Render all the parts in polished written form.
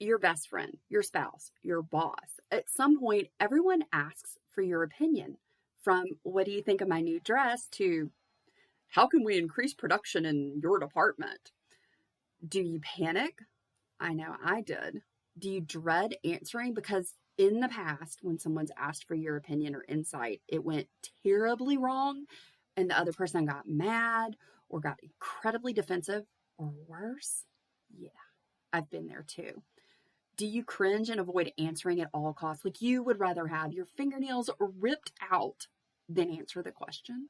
your best friend, your spouse, your boss. At some point, everyone asks for your opinion, from what do you think of my new dress to how can we increase production in your department? Do you panic? I know I did. Do you dread answering? Because in the past, when someone's asked for your opinion or insight, it went terribly wrong and the other person got mad or got incredibly defensive or worse. Yeah, I've been there too. Do you cringe and avoid answering at all costs? Like you would rather have your fingernails ripped out than answer the question?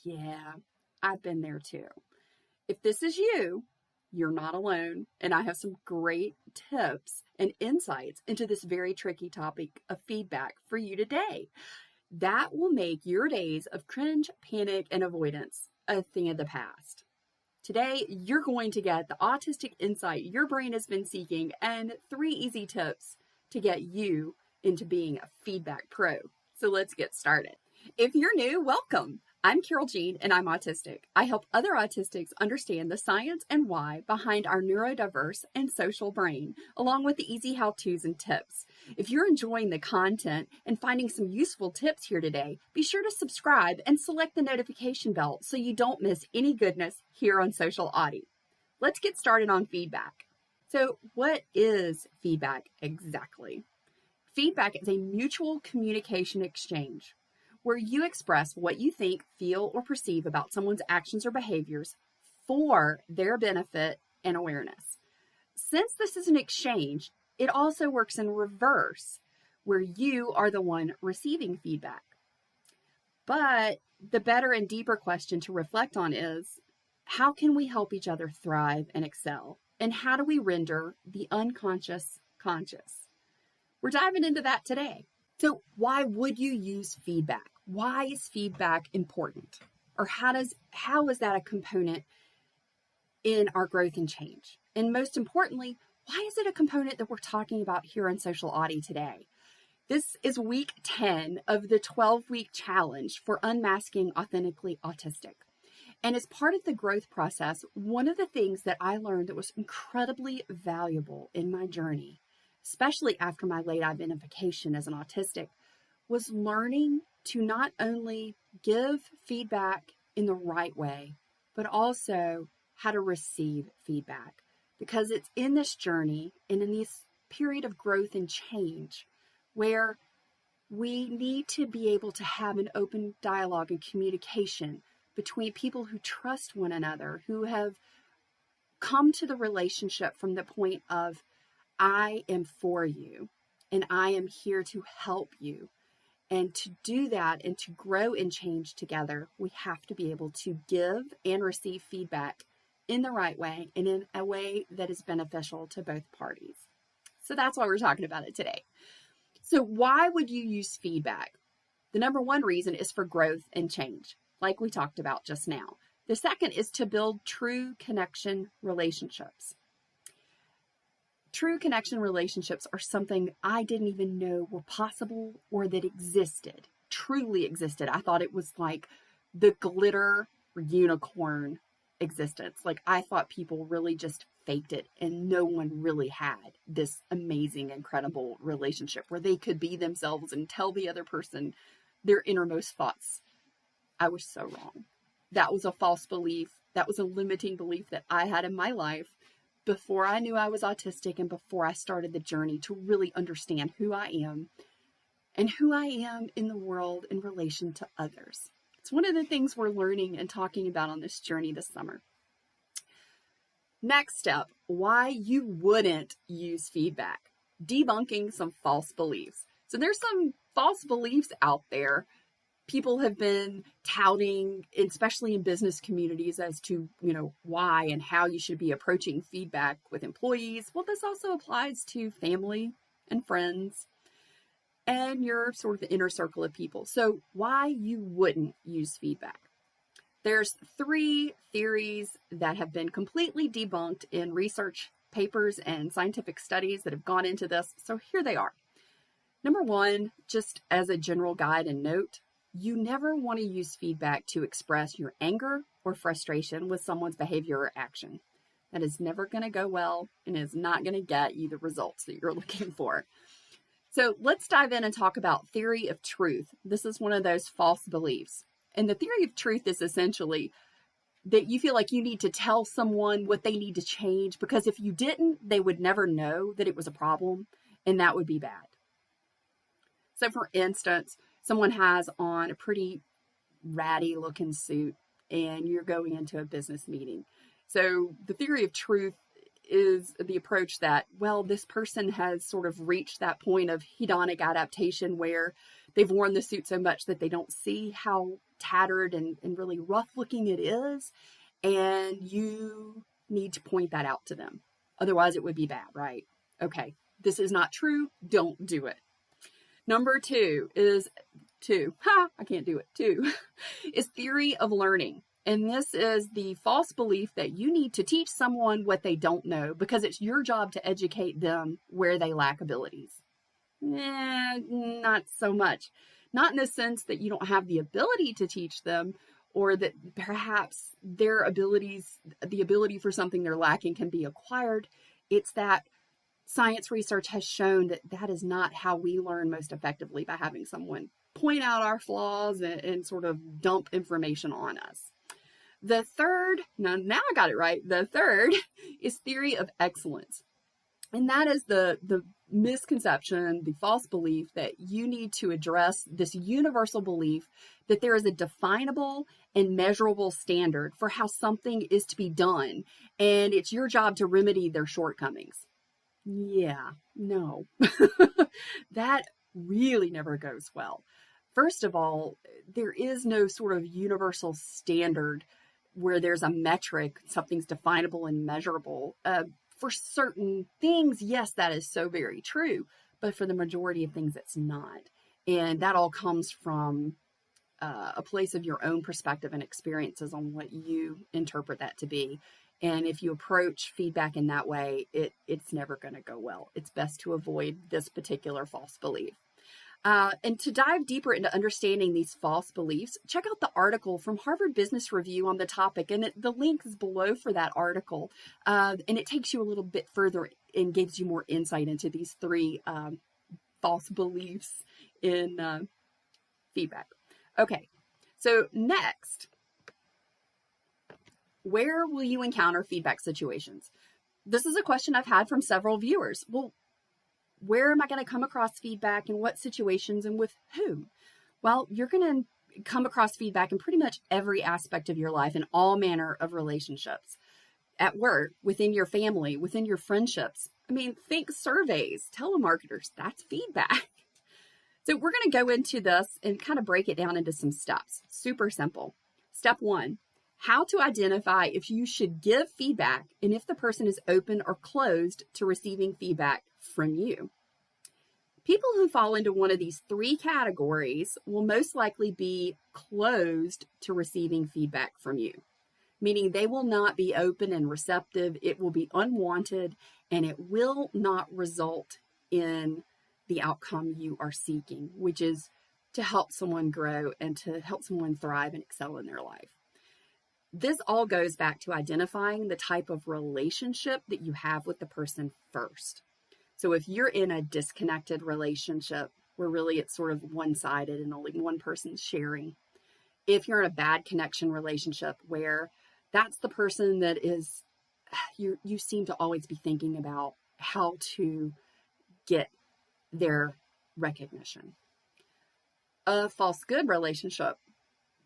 Yeah, I've been there too. If this is you, you're not alone, and I have some great tips and insights into this very tricky topic of feedback for you today. That will make your days of cringe, panic, and avoidance a thing of the past. Today, you're going to get the autistic insight your brain has been seeking and 3 easy tips to get you into being a feedback pro. So let's get started. If you're new, welcome. I'm Carol Jean, and I'm autistic. I help other autistics understand the science and why behind our neurodiverse and social brain, along with the easy how-tos and tips. If you're enjoying the content and finding some useful tips here today, be sure to subscribe and select the notification bell so you don't miss any goodness here on Social Audi. Let's get started on feedback. So, what is feedback exactly? Feedback is a mutual communication exchange where you express what you think, feel, or perceive about someone's actions or behaviors for their benefit and awareness. Since this is an exchange, it also works in reverse, where you are the one receiving feedback. But the better and deeper question to reflect on is, how can we help each other thrive and excel? And how do we render the unconscious conscious? We're diving into that today. So why would you use feedback? Why is feedback important? Or how is that a component in our growth and change? And most importantly, why is it a component that we're talking about here on Social Audi today? This is week 10 of the 12-week challenge for unmasking authentically autistic. And as part of the growth process, one of the things that I learned that was incredibly valuable in my journey, especially after my late identification as an autistic, was learning to not only give feedback in the right way, but also how to receive feedback. Because it's in this journey and in this period of growth and change where we need to be able to have an open dialogue and communication between people who trust one another, who have come to the relationship from the point of, I am for you and I am here to help you. And to do that and to grow and change together, we have to be able to give and receive feedback in the right way and in a way that is beneficial to both parties. So that's why we're talking about it today. So why would you use feedback? The number one reason is for growth and change, like we talked about just now. The second is to build true connection relationships. True connection relationships are something I didn't even know were possible or that existed, truly existed. I thought it was like the glitter unicorn existence. Like I thought people really just faked it and no one really had this amazing, incredible relationship where they could be themselves and tell the other person their innermost thoughts. I was so wrong. That was a false belief. That was a limiting belief that I had in my life before I knew I was autistic and before I started the journey to really understand who I am and who I am in the world in relation to others. It's one of the things we're learning and talking about on this journey this summer. Next step, why you wouldn't use feedback. Debunking some false beliefs. So there's some false beliefs out there people have been touting, especially in business communities, as to, why and how you should be approaching feedback with employees. Well, this also applies to family and friends and your sort of inner circle of people. So why you wouldn't use feedback. There's 3 theories that have been completely debunked in research papers and scientific studies that have gone into this. So here they are. Number 1, just as a general guide and note, you never want to use feedback to express your anger or frustration with someone's behavior or action. That is never going to go well and is not going to get you the results that you're looking for. So let's dive in and talk about theory of truth. This is one of those false beliefs. And the theory of truth is essentially that you feel like you need to tell someone what they need to change, because if you didn't, they would never know that it was a problem, and that would be bad. So for instance, someone has on a pretty ratty looking suit and you're going into a business meeting. So the theory of truth is the approach that, well, this person has sort of reached that point of hedonic adaptation where they've worn the suit so much that they don't see how tattered and really rough looking it is. And you need to point that out to them. Otherwise it would be bad, right? Okay, this is not true. Don't do it. Number two is two is theory of learning. And this is the false belief that you need to teach someone what they don't know because it's your job to educate them where they lack abilities. Not so much. Not in the sense that you don't have the ability to teach them, or that perhaps their abilities, the ability for something they're lacking can be acquired. It's that science research has shown that that is not how we learn most effectively, by having someone point out our flaws and sort of dump information on us. The third, now I got it right. The third is theory of excellence. And that is the misconception, the false belief that you need to address this universal belief that there is a definable and measurable standard for how something is to be done. And it's your job to remedy their shortcomings. Yeah, no, that really never goes well. First of all, there is no sort of universal standard where there's a metric, something's definable and measurable. For certain things, yes, that is so very true. But for the majority of things, it's not. And that all comes from a place of your own perspective and experiences on what you interpret that to be. And if you approach feedback in that way, it's never going to go well. It's best to avoid this particular false belief. And to dive deeper into understanding these false beliefs, check out the article from Harvard Business Review on the topic. And the link is below for that article. And it takes you a little bit further and gives you more insight into these three false beliefs in feedback. Okay, so next, where will you encounter feedback situations? This is a question I've had from several viewers. Well, where am I going to come across feedback, in what situations, and with whom? Well, you're going to come across feedback in pretty much every aspect of your life, in all manner of relationships. At work, within your family, within your friendships. I mean, think surveys, telemarketers, that's feedback. So we're going to go into this and kind of break it down into some steps. Super simple. Step one, how to identify if you should give feedback and if the person is open or closed to receiving feedback from you. People who fall into one of these three categories will most likely be closed to receiving feedback from you, meaning they will not be open and receptive. It will be unwanted, and it will not result in the outcome you are seeking, which is to help someone grow and to help someone thrive and excel in their life. This all goes back to identifying the type of relationship that you have with the person first. So if you're in a disconnected relationship where really it's sort of one-sided and only one person's sharing, if you're in a bad connection relationship where that's the person that is, you seem to always be thinking about how to get their recognition. A false good relationship.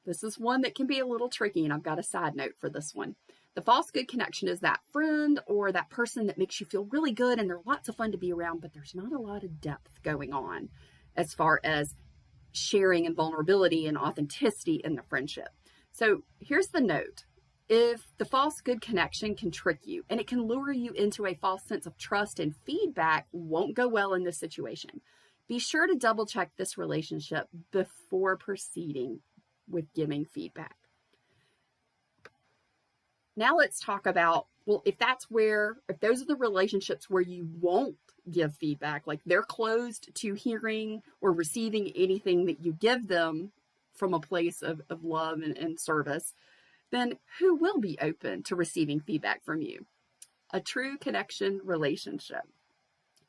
This is one that can be a little tricky, and I've got a side note for this one. The false good connection is that friend or that person that makes you feel really good and they're lots of fun to be around, but there's not a lot of depth going on as far as sharing and vulnerability and authenticity in the friendship. So here's the note. If the false good connection can trick you and it can lure you into a false sense of trust, and feedback won't go well in this situation, be sure to double check this relationship before proceeding with giving feedback. Now let's talk about, well, if those are the relationships where you won't give feedback, like they're closed to hearing or receiving anything that you give them from a place of love and service, then who will be open to receiving feedback from you? a true connection relationship.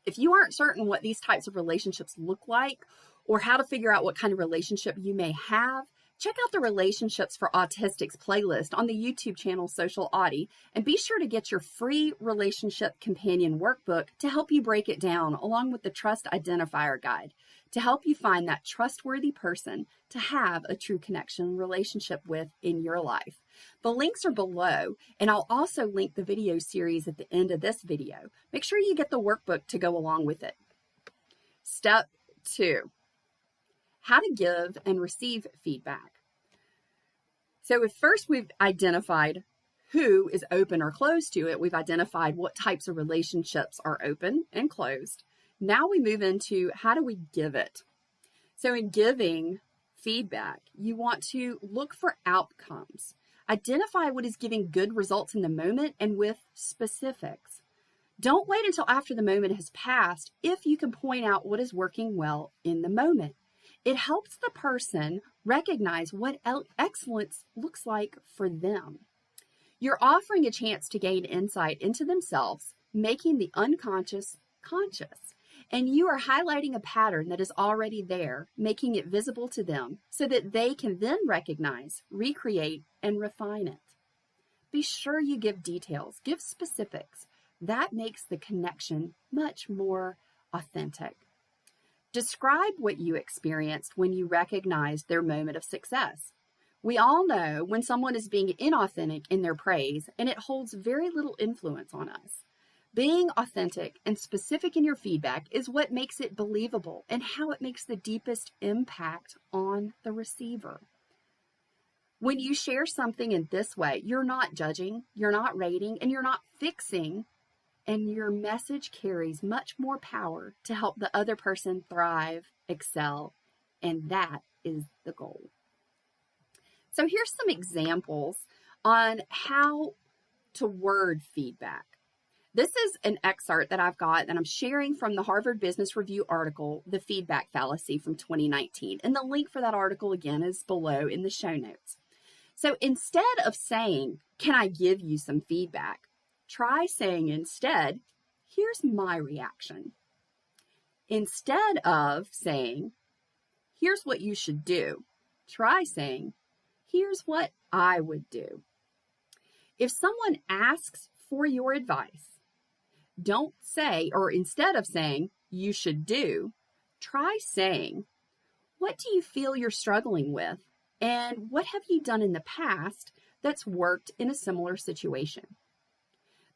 If you aren't certain what these types of relationships look like or how to figure out what kind of relationship you may have, check out the Relationships for Autistics playlist on the YouTube channel Social Audi, and be sure to get your free relationship companion workbook to help you break it down, along with the Trust Identifier Guide to help you find that trustworthy person to have a true connection relationship with in your life. The links are below, and I'll also link the video series at the end of this video. Make sure you get the workbook to go along with it. Step 2. How to give and receive feedback. So if first we've identified who is open or closed to it, we've identified what types of relationships are open and closed. Now we move into how do we give it. So in giving feedback, you want to look for outcomes. Identify what is giving good results in the moment and with specifics. Don't wait until after the moment has passed if you can point out what is working well in the moment. It helps the person recognize what excellence looks like for them. You're offering a chance to gain insight into themselves, making the unconscious conscious. And you are highlighting a pattern that is already there, making it visible to them so that they can then recognize, recreate, and refine it. Be sure you give details, give specifics. That makes the connection much more authentic. Describe what you experienced when you recognized their moment of success. We all know when someone is being inauthentic in their praise, and it holds very little influence on us. Being authentic and specific in your feedback is what makes it believable and how it makes the deepest impact on the receiver. When you share something in this way, you're not judging, you're not rating, and you're not fixing, and your message carries much more power to help the other person thrive, excel, and that is the goal. So here's some examples on how to word feedback. This is an excerpt that I've got that I'm sharing from the Harvard Business Review article, The Feedback Fallacy from 2019. And the link for that article, again, is below in the show notes. So instead of saying, "Can I give you some feedback?" try saying instead, "Here's my reaction." Instead of saying, "Here's what you should do," try saying, "Here's what I would do." If someone asks for your advice, don't say, or instead of saying, "You should do," try saying, "What do you feel you're struggling with? And what have you done in the past that's worked in a similar situation?"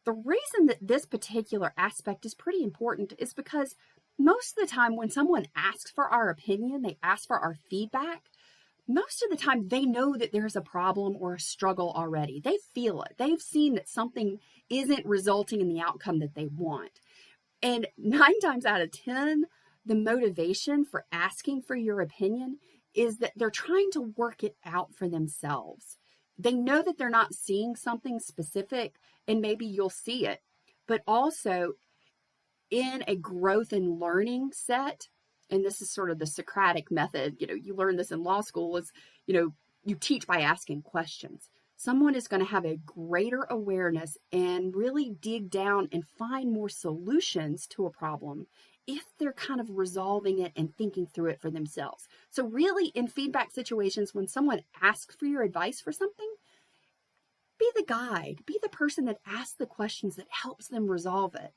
The reason that this particular aspect is pretty important is because most of the time when someone asks for our opinion, they ask for our feedback, most of the time they know that there's a problem or a struggle already. They feel it. They've seen that something isn't resulting in the outcome that they want. And 9 times out of 10, the motivation for asking for your opinion is that they're trying to work it out for themselves. They know that they're not seeing something specific, and maybe you'll see it, but also in a growth and learning set, and this is sort of the Socratic method, you learn this in law school, is, you teach by asking questions. Someone is going to have a greater awareness and really dig down and find more solutions to a problem if they're kind of resolving it and thinking through it for themselves. So really, in feedback situations, when someone asks for your advice for something, be the guide, be the person that asks the questions that helps them resolve it.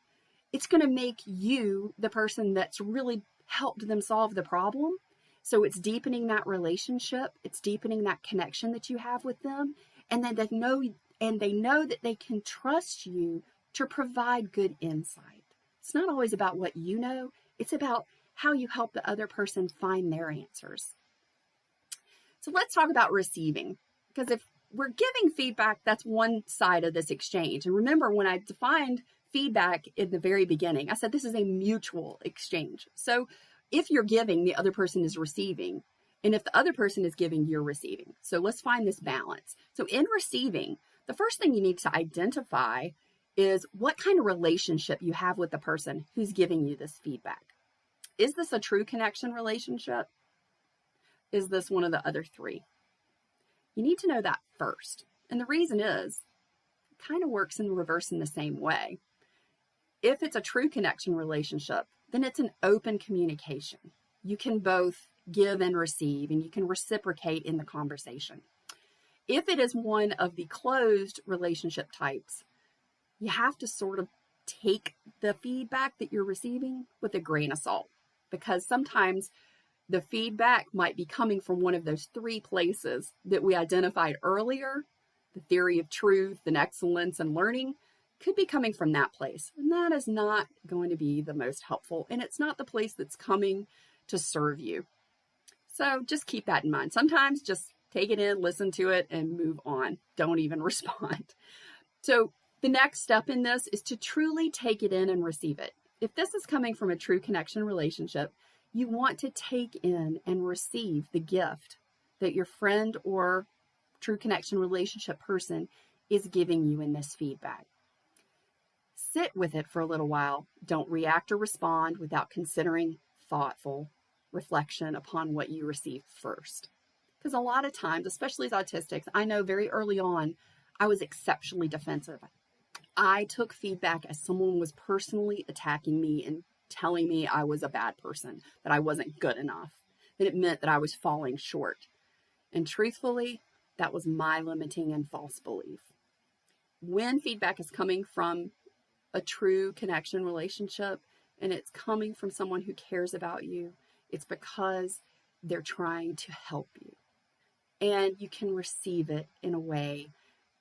It's going to make you the person that's really helped them solve the problem. So it's deepening that relationship. It's deepening that connection that you have with them. And then they know that they can trust you to provide good insight. It's not always about what you know. It's about how you help the other person find their answers. So let's talk about receiving, because if we're giving feedback, that's one side of this exchange. And remember, when I defined feedback in the very beginning, I said this is a mutual exchange. So if you're giving, the other person is receiving. And if the other person is giving, you're receiving. So let's find this balance. So in receiving, the first thing you need to identify is what kind of relationship you have with the person who's giving you this feedback. Is this a true connection relationship? Is this one of the other 3? You need to know that first. And the reason is, kind of works in reverse in the same way. If it's a true connection relationship, then it's an open communication. You can both give and receive, and you can reciprocate in the conversation. If it is one of the closed relationship types, you have to sort of take the feedback that you're receiving with a grain of salt, because sometimes the feedback might be coming from one of those three places that we identified earlier. The theory of truth and excellence and learning could be coming from that place. And that is not going to be the most helpful. And it's not the place that's coming to serve you. So just keep that in mind. Sometimes just take it in, listen to it, and move on. Don't even respond. So the next step in this is to truly take it in and receive it. If this is coming from a true connection relationship, you want to take in and receive the gift that your friend or true connection relationship person is giving you in this feedback. Sit with it for a little while. Don't react or respond without considering thoughtful reflection upon what you received first. Because a lot of times, especially as autistics, I know very early on, I was exceptionally defensive. I took feedback as someone was personally attacking me and telling me I was a bad person, that I wasn't good enough, that it meant that I was falling short. And truthfully, that was my limiting and false belief. When feedback is coming from a true connection relationship and it's coming from someone who cares about you, it's because they're trying to help you. And you can receive it in a way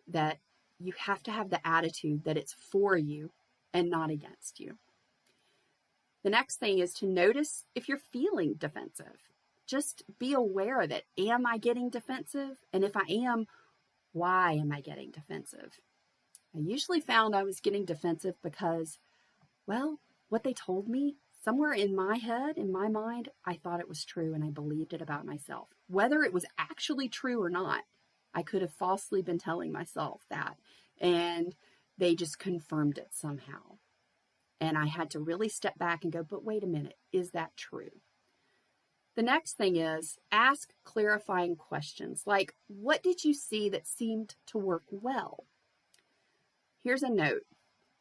that you have to have the attitude that it's for you and not against you. The next thing is to notice if you're feeling defensive. Just be aware of it. Am I getting defensive? And if I am, why am I getting defensive? I usually found I was getting defensive because, well, what they told me, somewhere in my head, in my mind, I thought it was true and I believed it about myself. Whether it was actually true or not, I could have falsely been telling myself that. And they just confirmed it somehow. And I had to really step back and go, but wait a minute, is that true? The next thing is ask clarifying questions like, what did you see that seemed to work well? Here's a note.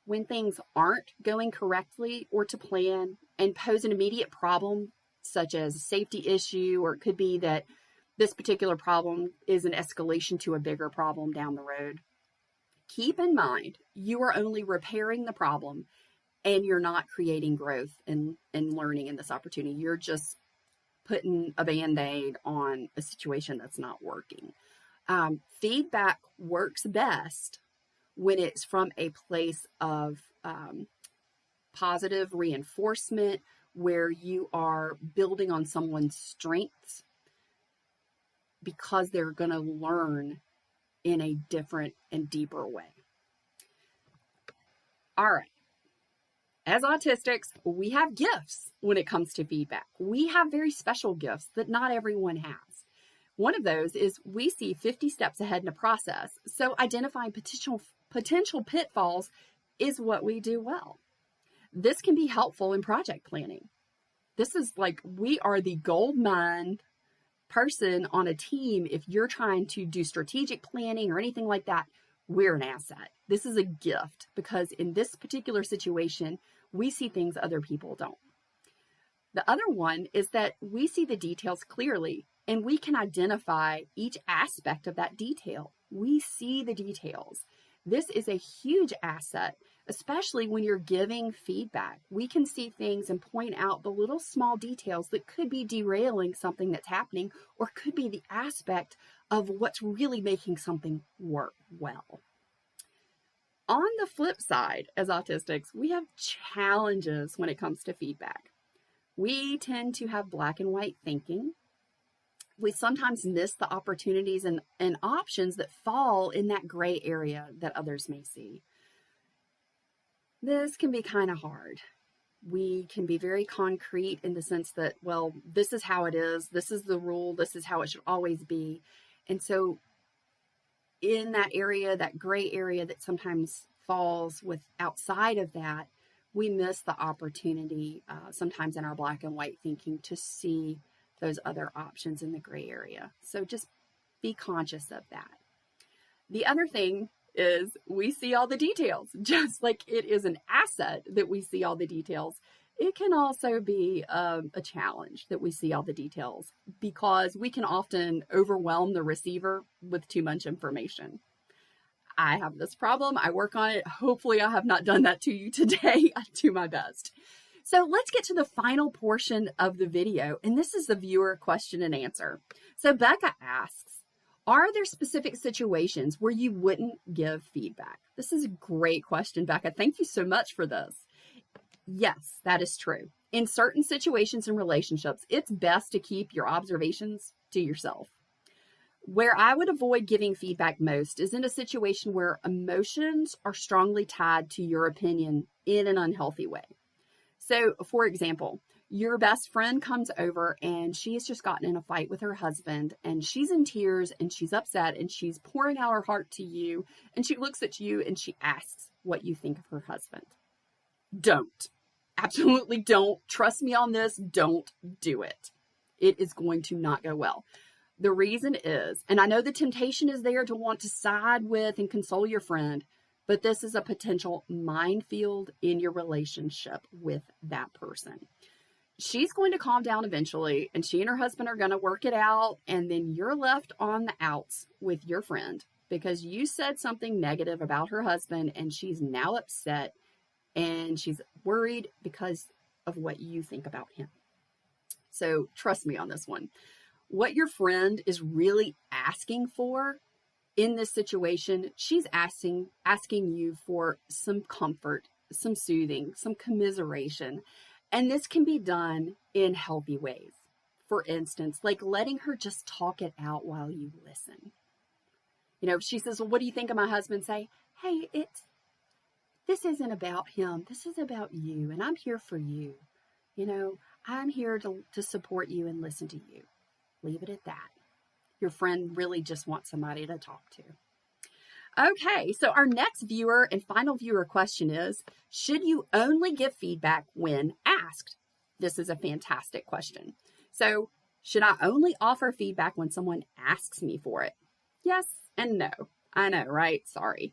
When things aren't going correctly or to plan and pose an immediate problem, such as a safety issue, or it could be that this particular problem is an escalation to a bigger problem down the road, keep in mind you are only repairing the problem and you're not creating growth and learning in this opportunity. You're just putting a Band-Aid on a situation that's not working. Feedback works best when it's from a place of positive reinforcement, where you are building on someone's strengths because they're going to learn in a different and deeper way. All right. As autistics, we have gifts when it comes to feedback. We have very special gifts that not everyone has. One of those is we see 50 steps ahead in a process. So identifying potential pitfalls is what we do well. This can be helpful in project planning. This is like we are the gold mine person on a team. If you're trying to do strategic planning or anything like that, we're an asset. This is a gift because in this particular situation, we see things other people don't. The other one is that we see the details clearly and we can identify each aspect of that detail. We see the details. This is a huge asset, especially when you're giving feedback. We can see things and point out the little small details that could be derailing something that's happening or could be the aspect of what's really making something work well. On the flip side, as autistics, we have challenges when it comes to feedback. We tend to have black and white thinking. We sometimes miss the opportunities and options that fall in that gray area that others may see. This can be kind of hard. We can be very concrete in the sense that, well, this is how it is. This is the rule. This is how it should always be. And so in that area, that gray area that sometimes falls with outside of that, we miss the opportunity sometimes in our black and white thinking to see those other options in the gray area. So just be conscious of that. The other thing is we see all the details. Just like it is an asset that we see all the details, it can also be a challenge that we see all the details, because we can often overwhelm the receiver with too much information. I have this problem. I work on it. Hopefully I have not done that to you today. I do my best. So let's get to the final portion of the video, and this is the viewer question and answer. So Becca asks, are there specific situations where you wouldn't give feedback? This is a great question, Becca. Thank you so much for this. Yes, that is true. In certain situations and relationships, it's best to keep your observations to yourself. Where I would avoid giving feedback most is in a situation where emotions are strongly tied to your opinion in an unhealthy way. So, for example, your best friend comes over and she has just gotten in a fight with her husband, and she's in tears and she's upset and she's pouring out her heart to you, and she looks at you and she asks what you think of her husband. Don't. Absolutely don't. Trust me on this. Don't do it. It is going to not go well. The reason is, and I know the temptation is there to want to side with and console your friend, but this is a potential minefield in your relationship with that person. She's going to calm down eventually, and she and her husband are going to work it out, and then you're left on the outs with your friend because you said something negative about her husband, and she's now upset, and she's worried because of what you think about him. So trust me on this one. What your friend is really asking for in this situation, she's asking you for some comfort, some soothing, some commiseration. And this can be done in healthy ways. For instance, like letting her just talk it out while you listen. You know, if she says, well, what do you think of my husband? Say, hey, this isn't about him. This is about you. And I'm here for you. You know, I'm here to support you and listen to you. Leave it at that. Your friend really just wants somebody to talk to. Okay, so our next viewer and final viewer question is, should you only give feedback when asked? This is a fantastic question. So, should I only offer feedback when someone asks me for it? Yes and no. I know, right? Sorry.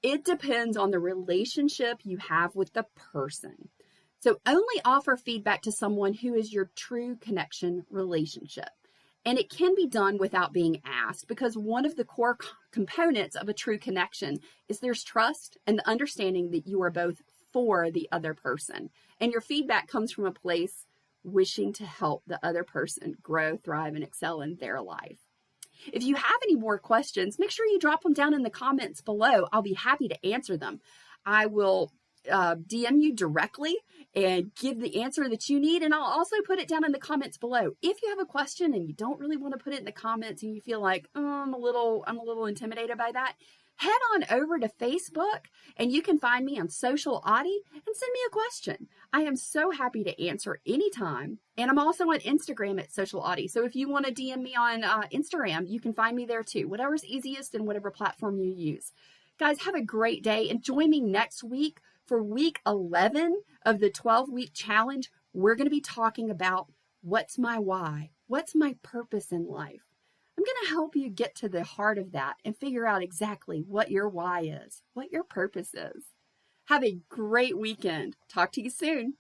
It depends on the relationship you have with the person. So, only offer feedback to someone who is your true connection relationship. And it can be done without being asked, because one of the core components of a true connection is there's trust and the understanding that you are both for the other person. And your feedback comes from a place wishing to help the other person grow, thrive, and excel in their life. If you have any more questions, make sure you drop them down in the comments below. I'll be happy to answer them. I will DM you directly and give the answer that you need, and I'll also put it down in the comments below. If you have a question and you don't really want to put it in the comments and you feel like, oh, I'm a little intimidated by that, head on over to Facebook and you can find me on Social Audi and send me a question. I am so happy to answer anytime, and I'm also on Instagram at Social Audi. So if you want to DM me on Instagram, you can find me there too. Whatever's easiest and whatever platform you use. Guys, have a great day, and join me next week for week 11 of the 12-week challenge. We're going to be talking about what's my why? What's my purpose in life? I'm going to help you get to the heart of that and figure out exactly what your why is, what your purpose is. Have a great weekend. Talk to you soon.